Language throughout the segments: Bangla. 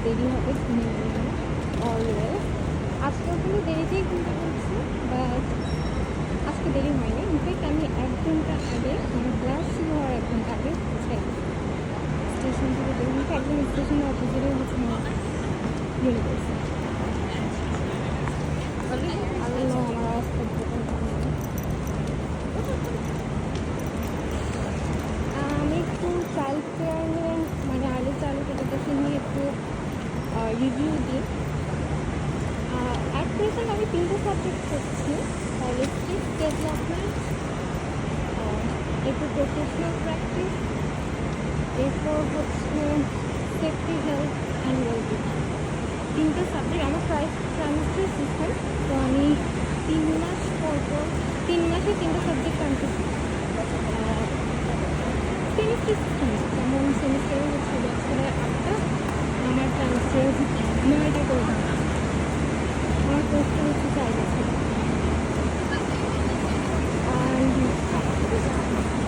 দেরি হবে ঘুমিয়ে গেলে অলওয়েজ। আজকে আসলে দেরিতেই ঘুমতে বলছি, বাট আজকে দেরি হয়নি। ইনফ্যাক্ট আমি 1 ঘন্টা আগে, আমার ক্লাস শুরু হওয়ার 1 ঘন্টা আগে পৌঁছাই স্টেশন থেকে বের হয়েছে। একদম স্টেশনের অপোজিটে হচ্ছে আমার ইউনিভার্সিটি। আল্লাহ আমার রাস্তা আমি একটু চাইল্ড কেয়ার নিয়ে, মানে আর্লি চাইল্ড এডুকেশন নিয়ে একটু রিভিউ দিই। অ্যাট প্রেজেন্ট আমি 3টে সাবজেক্ট করছি: হলিস্টিক ডেভেলপমেন্ট, এরপর প্রফেশনাল প্র্যাকটিস, এরপর হচ্ছে সেফটি, হেলথ অ্যান্ড ওয়েলবিং। 3টে সাবজেক্ট। আমার ট্রাইমেস্টার সিস্টেম, তো আমি 3 মাস পর 3 মাসে 3টে সাবজেক্ট কমপ্লিট। সেমিস্টার সিস্টেম যেমন সেমিস্টারে হচ্ছে বছরে 8টা, আমার ট্রাইমেস্টারে হচ্ছে 9টা করে। আমার কোর্সটা হচ্ছে 4 বছর।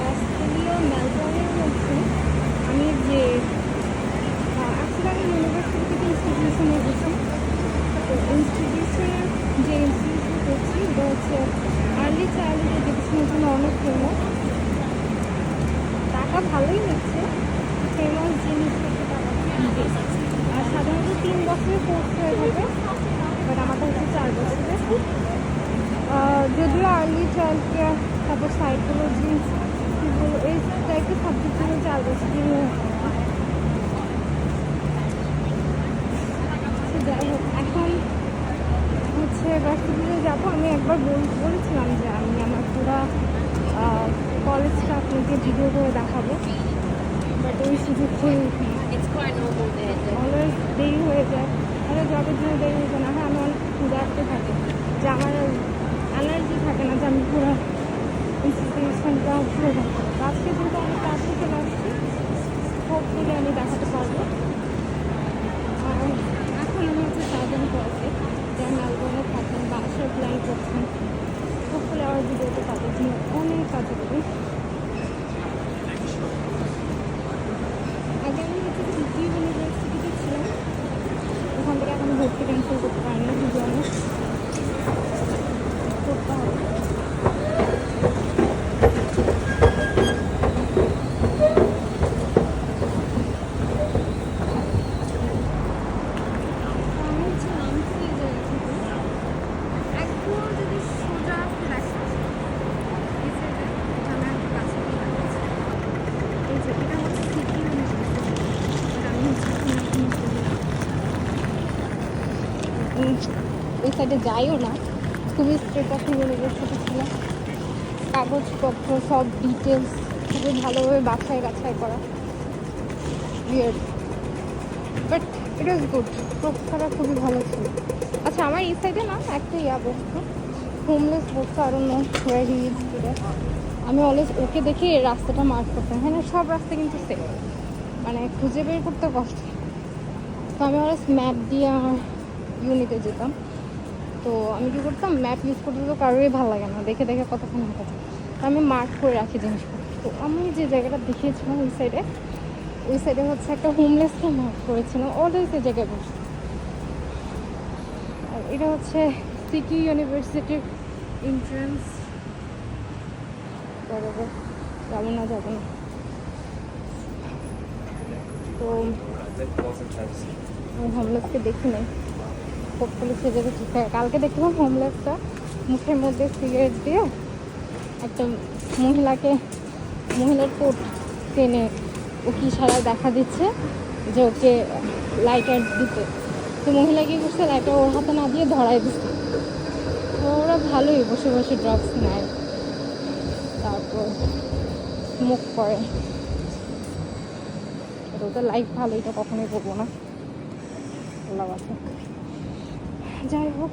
অস্ট্রেলিয়া মেলবোর্নের মধ্যে আমি যে আসলে আমি ইউনিভার্সিটি থেকে ইনস্টিটিউশনে গেছি। তো ইনস্টিটিউশনের যে ইনস্টিটিউশন করছি ওটা হচ্ছে আর্লি চাইল্ড এডুকেশনের জন্য অনেক ফেমাস। টাকা ভালোই নিচ্ছে, ফেমাস জিনিসটা টাকা নিতে। আর সাধারণত 3 বছরের কোর্স হয়ে থাকে, বাট আমারটা হচ্ছে 4 বছরের। যদিও আর্লি চাইল্ড কেয়ার, তারপর সাইকোলজি, এই টাইপের সাবজেক্টগুলো 4 বছরের হয়ে থাকে। যাই হোক, এখন হচ্ছে ভার্সিটিতে যাবো। আমি একবার বলেছিলাম যে আমি আমার পুরো কলেজটা আপনাকে ভিডিও করে দেখাবো, বাট ওই সুযোগ হয়ে উঠি। অলওয়েজ দেরি হয়ে যায়, তাহলে জবের জন্য দেরি হয়ে যায় না। হ্যাঁ, আমি অনেক ক্ষুধার্তে থাকি, যে আমার এনার্জি থাকে না যে আমি পুরো ইনস্টিটিউশনটা ঘুরে থাকতে পারবো। আজকে যেহেতু আমি তাড়াতাড়ি চলে আসছি, হোপফুলি আমি দেখাতে পারবো। আর এখন আমি হচ্ছে সাউদার্ন কলেজে, যারা মেলবোর্নে থাকেন বা আসার প্ল্যান করছেন, হোপফুলি আমার ভিডিওতে তাদের জন্য অনেক কাজে দেবে। আগে আমি হচ্ছে সিটি ইউনিভার্সিটিতে ছিলাম, ওখান থেকে এখন ভর্তি ক্যান্সেল করতে পারিনি, দুজনে করতে হবে। ওই সাইডে যাইও না, খুবই স্ট্রিক্ট একটা ইউনিভার্সিটি ছিল। কাগজপত্র সব ডিটেলস খুবই ভালোভাবে বাছাই করা, weird, but it was good. প্রফেসররা খুবই ভালো ছিল। আচ্ছা, আমার এই সাইডে না একটা বলতো হোমলেস বলতো, আরও know where he is today. আমি অলওয়েজ ওকে দেখে রাস্তাটা মার্ক করতাম। হ্যাঁ, সব রাস্তা কিন্তু সেম, মানে খুঁজে বের করতে কষ্ট। তো আমি অলওয়েজ ম্যাপ দিয়ে আমার ইউনিটে যেতাম। তো আমি কী করতাম, ম্যাপ ইউজ করতে তো কারোরই ভালো লাগে না, দেখে কতক্ষণ হাঁটা যায়। তো আমি মার্ক করে রাখি জিনিসপত্র। তো আমি যে জায়গাটা দেখিয়েছিলাম ওই সাইডে হচ্ছে একটা হোমলেসকে মার্ক করেছিল, অলওয়েজ এই জায়গায় বসে। আর এটা হচ্ছে সিটি ইউনিভার্সিটির এন্ট্রান্স। যাবো না তো আমি হোমলেসকে দেখি নাই, হোপফুলি সে জায়গায় ঠিক থাকে। কালকে দেখলাম হোমলেসটা মুখের মধ্যে সিগারেট দিয়ে একটা মহিলার কোট টেনে ও কি সারায় দেখা দিচ্ছে যে ওকে লাইটার দিতে। তো মহিলা কি করছে, লাইটার ওর হাতে না দিয়ে ধরাই দিচ্ছে। তো ওরা ভালোই বসে বসে ড্রাগস নেয়, তারপর স্মোক করে। ওদের লাইফ ভালো, এটা কখনোই করবো না, আল্লাহ আছে। যাই হোক,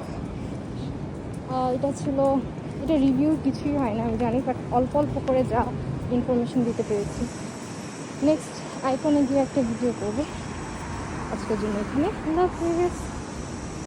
এটা রিভিউ কিছুই হয় না আমি জানি, বাট অল্প করে যা ইনফরমেশন দিতে পেরেছি। নেক্সট আইকনে গিয়ে একটা ভিডিও করবো। আজকের জন্য এখানে আল্লাহ হাফেজ।